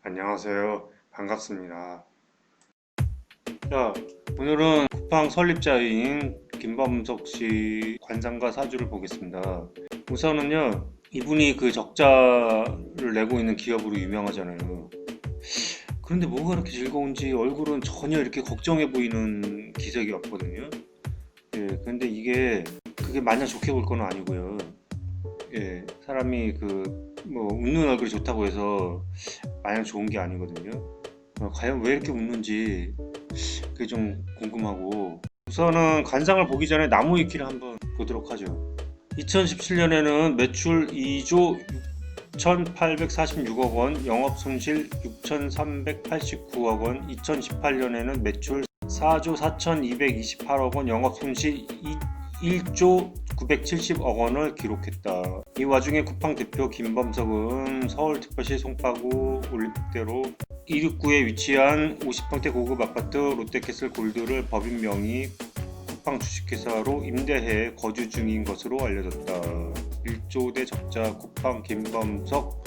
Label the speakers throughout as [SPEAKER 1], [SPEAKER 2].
[SPEAKER 1] 안녕하세요. 반갑습니다. 자, 오늘은 쿠팡 설립자인 김범석 씨 관상가 사주를 보겠습니다. 우선은요, 이분이 그 적자를 내고 있는 기업으로 유명하잖아요. 그런데 뭐가 그렇게 즐거운지 얼굴은 전혀 이렇게 걱정해 보이는 기색이 없거든요. 예, 근데 그게 마냥 좋게 볼 건 아니고요. 예, 사람이 웃는 얼굴이 좋다고 해서 마냥 좋은 게 아니거든요. 과연 왜 이렇게 웃는지 그게 좀 궁금하고, 우선은 관상을 보기 전에 나무 위키를 한번 보도록 하죠. 2017년에는 매출 2조 6,846억 원, 영업 손실 6,389억 원, 2018년에는 매출 4조 4,228억 원, 영업 손실 1조 970억 원을 기록했다. 이 와중에 쿠팡 대표 김범석은 서울특별시 송파구 올림픽대로 269에 위치한 50평대 고급 아파트 롯데캐슬 골드를 법인 명의 쿠팡 주식회사로 임대해 거주 중인 것으로 알려졌다. 1조대 적자 쿠팡 김범석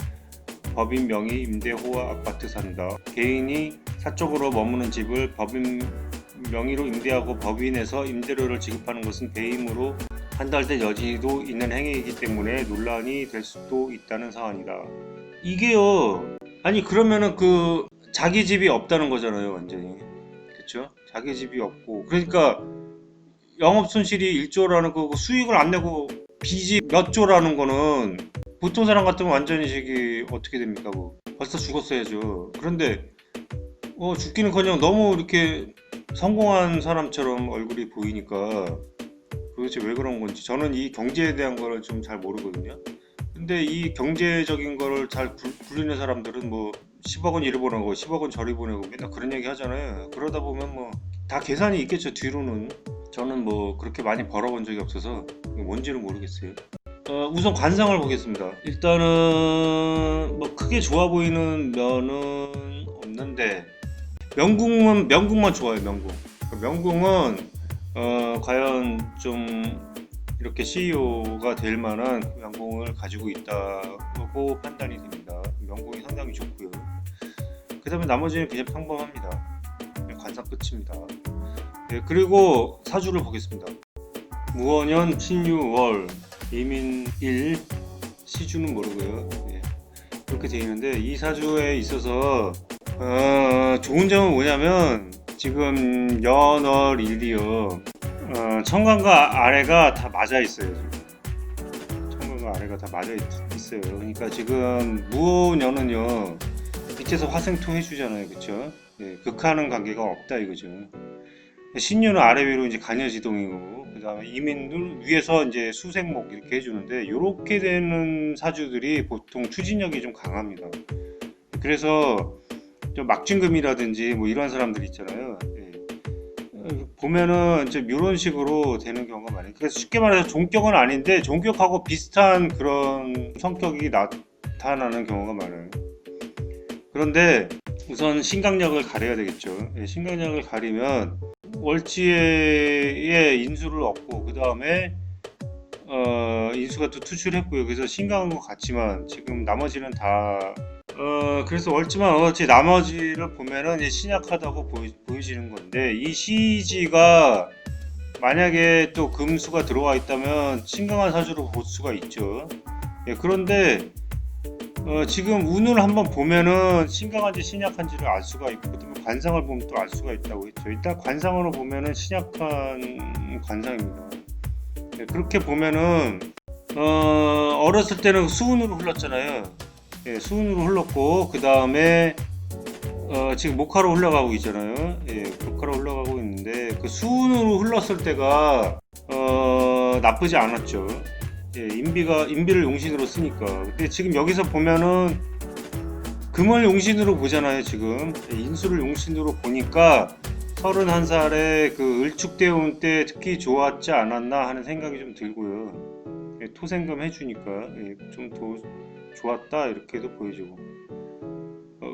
[SPEAKER 1] 법인 명의 임대호화 아파트 산다. 개인이 사적으로 머무는 집을 법인 명의로 임대하고 법인에서 임대료를 지급하는 것은 배임으로 판단될 여지도 있는 행위이기 때문에 논란이 될 수도 있다는 사안이다. 이게요. 아니 그러면은 자기 집이 없다는 거잖아요, 완전히. 그렇죠? 자기 집이 없고. 그러니까 영업 손실이 1조라는 거고 수익을 안 내고 빚이 몇 조라는 거는 보통 사람 같으면 완전히 저기 어떻게 됩니까? 뭐 벌써 죽었어야죠. 그런데 죽기는커녕 너무 이렇게 성공한 사람처럼 얼굴이 보이니까 도대체 왜 그런 건지 저는 이 경제에 대한 거를 좀 잘 모르거든요. 근데 이 경제적인 거를 잘 굴리는 사람들은 뭐 10억 원 이리 보내고 10억 원 저리 보내고 맨날 그런 얘기 하잖아요. 그러다 보면 뭐 다 계산이 있겠죠, 뒤로는. 저는 뭐 그렇게 많이 벌어본 적이 없어서 뭔지는 모르겠어요. 우선 관상을 보겠습니다. 일단은 뭐 크게 좋아 보이는 면은 없는데 명궁만 좋아요. 명궁은 과연 좀 이렇게 CEO가 될 만한 명궁을 가지고 있다고 판단이 됩니다. 명궁이 상당히 좋고요. 그 다음에 나머지는 그냥 평범합니다. 관상 끝입니다. 네, 그리고 사주를 보겠습니다. 무원년 신유월 이민일 시주는 모르고요. 네, 이렇게 되어 있는데 이 사주에 있어서 좋은 점은 뭐냐면 지금 연월일이요. 천간과 아래가 다 맞아 있어요. 지금 천간과 아래가 다 맞아 있어요. 그러니까 지금 무년은요 밑에서 화생토 해주잖아요, 그렇죠? 네, 극하는 관계가 없다 이거죠. 신유는 아래 위로 이제 간여지동이고, 그 다음에 이민들 위에서 이제 수생목 이렇게 해주는데, 이렇게 되는 사주들이 보통 추진력이 좀 강합니다. 그래서 좀 막진금이라든지 뭐 이런 사람들 있잖아요. 예. 보면은 이제 이런 식으로 되는 경우가 많아요. 그래서 쉽게 말해서 종격은 아닌데 종격하고 비슷한 그런 성격이 나타나는 경우가 많아요. 그런데 우선 신강력을 가려야 되겠죠. 예, 신강력을 가리면 월지의 인수를 얻고 그 다음에 인수가 또 투출했고요. 그래서 신강한 것 같지만 지금 나머지는 다 그래서 월지만 월지 나머지를 보면은 이제 신약하다고 보여지는 건데 이 시지가 만약에 또 금수가 들어와 있다면 신강한 사주로 볼 수가 있죠. 예, 그런데 지금 운을 한번 보면은 신강한지 신약한지를 알 수가 있고 그다음에 관상을 보면 또 알 수가 있다고 했죠. 일단 관상으로 보면은 신약한 관상입니다. 네, 그렇게 보면은 어렸을 때는 수운으로 흘렀잖아요. 예, 수운으로 흘렀고 그 다음에 지금 목화로 흘러가고 있잖아요. 예, 목화로 흘러가고 있는데 그 수운으로 흘렀을 때가 나쁘지 않았죠. 예, 인비를 용신으로 쓰니까. 근데 지금 여기서 보면은 금을 용신으로 보잖아요. 지금 인수를 용신으로 보니까 31살에 그 을축대운 때 특히 좋았지 않았나 하는 생각이 좀 들고요. 예, 토생금 해주니까 좀 더 좋았다 이렇게도 보여지고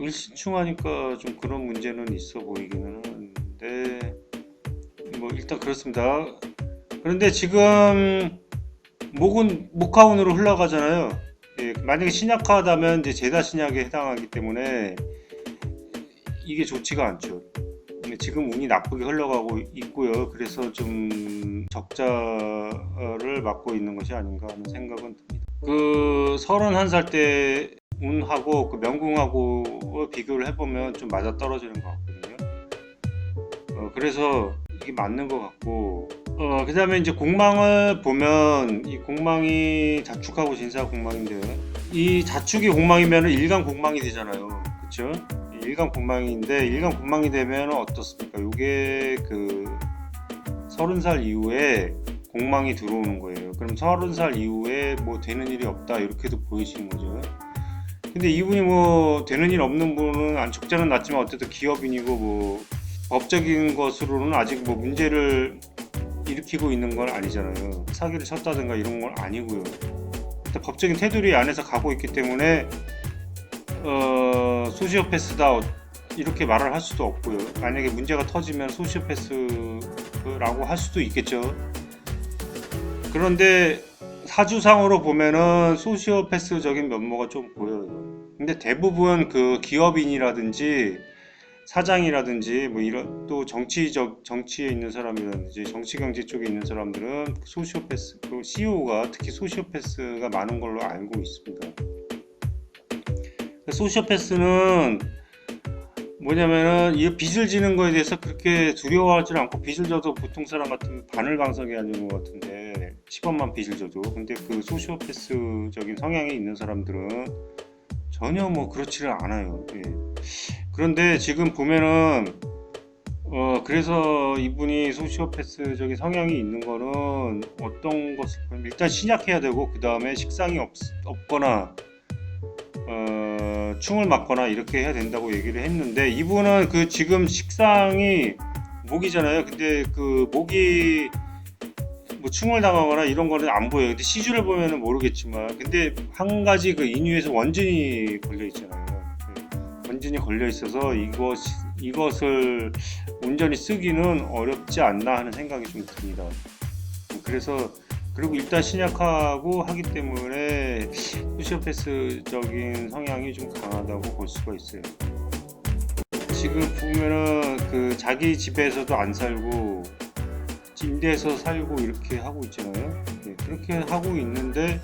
[SPEAKER 1] 을신충하니까 좀 그런 문제는 있어 보이기는 하는데 뭐 일단 그렇습니다. 그런데 지금 목은 목화운으로 흘러가잖아요. 예, 만약에 신약하다면 이제 제다 신약에 해당하기 때문에 이게 좋지가 않죠. 근데 지금 운이 나쁘게 흘러가고 있고요. 그래서 좀 적자를 맞고 있는 것이 아닌가 하는 생각은 듭니다. 그 31살 때 운하고 그 명궁하고 비교를 해보면 좀 맞아 떨어지는 것 같거든요. 그래서 이게 맞는 것 같고, 그 다음에 이제 공망을 보면 이 공망이 자축하고 진사 공망인데, 이 자축이 공망이면 일간 공망이 되잖아요. 그쵸? 일간 공망인데, 일간 공망이 되면 어떻습니까? 이게 그 30살 이후에 공망이 들어오는 거예요. 그럼 30살 이후에 뭐 되는 일이 없다 이렇게도 보이시는 거죠. 근데 이분이 뭐 되는 일 없는 분은 적자는 났지만 어쨌든 기업인이고 뭐 법적인 것으로는 아직 뭐 문제를 일으키고 있는 건 아니잖아요. 사기를 쳤다든가 이런 건 아니고요. 법적인 테두리 안에서 가고 있기 때문에 소시오패스다 이렇게 말을 할 수도 없고요. 만약에 문제가 터지면 소시오패스라고 할 수도 있겠죠. 그런데 사주상으로 보면은 소시오패스적인 면모가 좀 보여요. 근데 대부분 그 기업인이라든지 사장이라든지 뭐 이런 또 정치에 있는 사람이라든지 정치 경제 쪽에 있는 사람들은 소시오패스, 그 CEO가 특히 소시오패스가 많은 걸로 알고 있습니다. 소시오패스는 뭐냐면은 이 빚을 지는 거에 대해서 그렇게 두려워하지 않고, 빚을 져도 보통 사람 같으면 바늘방석이 아닌 것 같은데 10원만 빚을 져도, 근데 그 소시오패스적인 성향이 있는 사람들은 전혀 뭐 그렇지를 않아요. 예. 그런데 지금 보면은 그래서 이분이 소시오패스적인 성향이 있는 거는 어떤 것을 보면 일단 신약해야 되고, 그 다음에 식상이 없거나 충을 맞거나 이렇게 해야 된다고 얘기를 했는데, 이분은 그 지금 식상이 목이잖아요. 근데 그 목이 뭐 충을 당하거나 이런 거는 안 보여요. 근데 시주를 보면은 모르겠지만, 근데 한 가지 그 인유에서 원진이 걸려 있잖아요. 원진이 걸려 있어서 이것을 온전히 쓰기는 어렵지 않나 하는 생각이 좀 듭니다. 그래서 그리고 일단 신약하고 하기 때문에 소시오패스적인 성향이 좀 강하다고 볼 수가 있어요. 지금 보면은 그 자기 집에서도 안 살고 임대해서 살고 이렇게 하고 있잖아요. 네, 그렇게 하고 있는데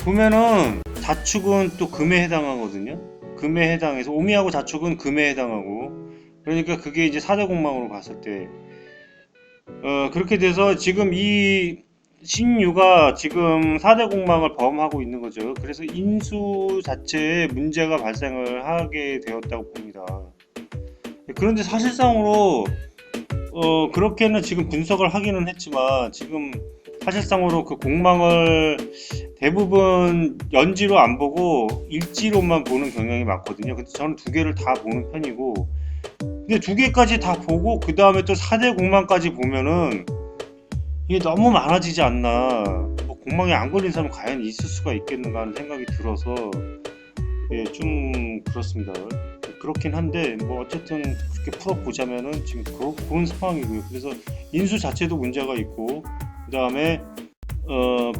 [SPEAKER 1] 보면은 자축은 또 금에 해당하거든요. 금에 해당해서 오미하고 자축은 금에 해당하고, 그러니까 그게 이제 사대공망으로 봤을 때 그렇게 돼서 지금 이 신유가 지금 4대 공망을 범하고 있는 거죠. 그래서 인수 자체에 문제가 발생을 하게 되었다고 봅니다. 그런데 사실상으로 그렇게는 지금 분석을 하기는 했지만, 지금 사실상으로 그 공망을 대부분 연지로 안 보고 일지로만 보는 경향이 많거든요. 근데 저는 두 개를 다 보는 편이고, 근데 두 개까지 다 보고 그 다음에 또 4대 공망까지 보면은 이게 너무 많아지지 않나. 뭐 공망에 안 걸린 사람 과연 있을 수가 있겠는가 하는 생각이 들어서 예, 좀 그렇습니다. 그렇긴 한데 뭐 어쨌든 그렇게 풀어보자면은 지금 그런 상황이고요. 그래서 인수 자체도 문제가 있고, 그 다음에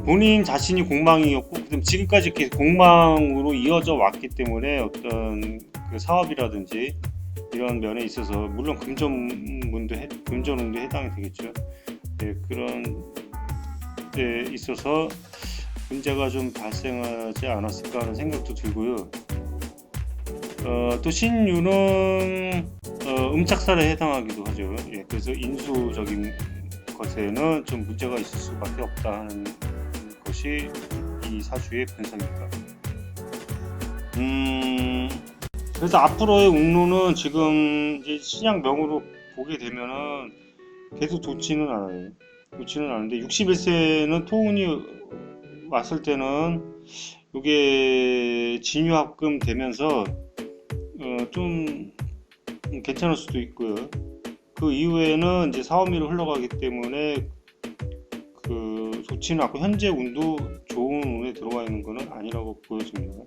[SPEAKER 1] 본인 자신이 공망이었고, 그다음 지금까지 이렇게 공망으로 이어져 왔기 때문에 어떤 그 사업이라든지 이런 면에 있어서 물론 금전운도 해당이 되겠죠. 네, 그런 데 있어서 문제가 좀 발생하지 않았을까 하는 생각도 들고요. 또 신유는 음착살에 해당하기도 하죠. 예, 그래서 인수적인 것에는 좀 문제가 있을 수밖에 없다 하는 것이 이 사주의 분석입니다. 그래서 앞으로의 운로는 지금 이제 신약명으로 보게 되면은 계속 좋지는 않아요. 좋지는 않은데 61세는 토운이 왔을 때는 이게 진유합금 되면서 좀 괜찮을 수도 있고요. 그 이후에는 이제 사오미로 흘러가기 때문에 그 좋지는 않고, 현재 운도 좋은 운에 들어가 있는 것은 아니라고 보여집니다.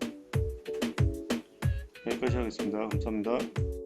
[SPEAKER 1] 여기까지 하겠습니다. 감사합니다.